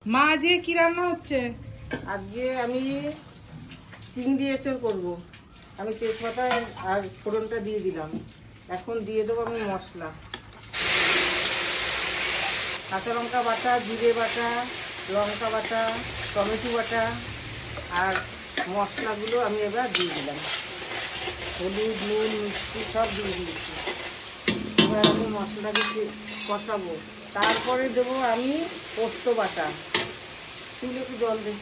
মা আজকে কি রান্না হচ্ছে? আজকে আমি চিংড়ি এঁচড় করবো। আমি তেজপাতা আর ফোড়নটা দিয়ে দিলাম। এখন দিয়ে দেবো আমি মশলা, কাঁচা লঙ্কা বাটা, জিরে বাটা, লঙ্কা বাটা, টমেটো বাটা আর মশলাগুলো আমি এবার দিয়ে দিলাম। হলুদ, নুন, মিষ্টি সব দিয়ে দিয়েছি। এবার আমি মশলাকে কষাবো। তারপরে দেবো আমি পোস্ত বাটা। তুলে একটু জল দে।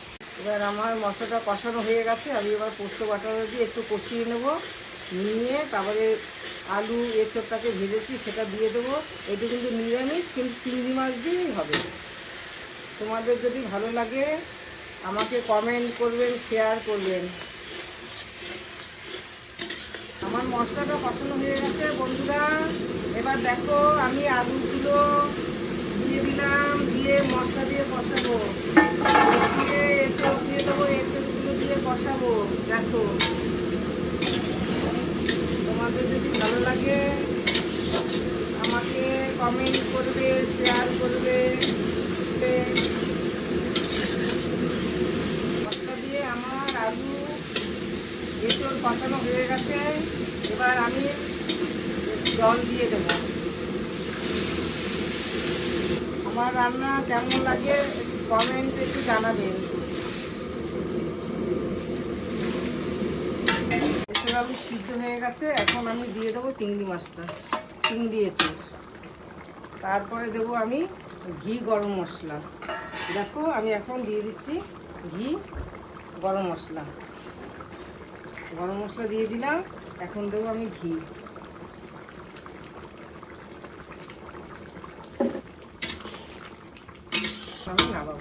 এবার আমার মশলাটা কষানো হয়ে গেছে। আমি এবার পোস্ত বাটাটা দিয়ে একটু কষিয়ে নেব। নিয়ে তারপরে আলু এঁচড়টাকে ভেজেছি সেটা দিয়ে দেবো। এটা কিন্তু নিরামিষ, কিন্তু চিংড়ি মাছ দিয়েই হবে। তোমাদের যদি ভালো লাগে আমাকে কমেন্ট করবেন, শেয়ার করবেন। আমার মশলাটা কষানো হয়ে গেছে বন্ধুরা। এবার দেখো আমি আলুগুলো দিয়ে দিলাম, দিয়ে মশলা দিয়ে কষাবো, দিয়ে এঁচড় দিয়ে দেবো, এঁচড়গুলো দিয়ে কষাবো। দেখো তোমাদের যদি ভালো লাগে আমাকে কমেন্ট করবে, শেয়ার করবে। মশলা দিয়ে আমার আলু এঁচড় কষানো হয়ে গেছে। এবার আমি জল দিয়ে দেবো। আমার রান্না কেমন লাগে কমেন্ট একটু জানাবেন। এছাড়া আমি সিদ্ধ হয়ে গেছে। এখন আমি দিয়ে দেবো চিংড়ি মাছটা, চিংড়ি এঁচড়। তারপরে দেবো আমি ঘি, গরম মশলা। দেখো আমি এখন দিয়ে দিচ্ছি ঘি, গরম মশলা। গরম মশলা দিয়ে দিলাম। এখন দেবো আমি ঘি। আমি নামাবো।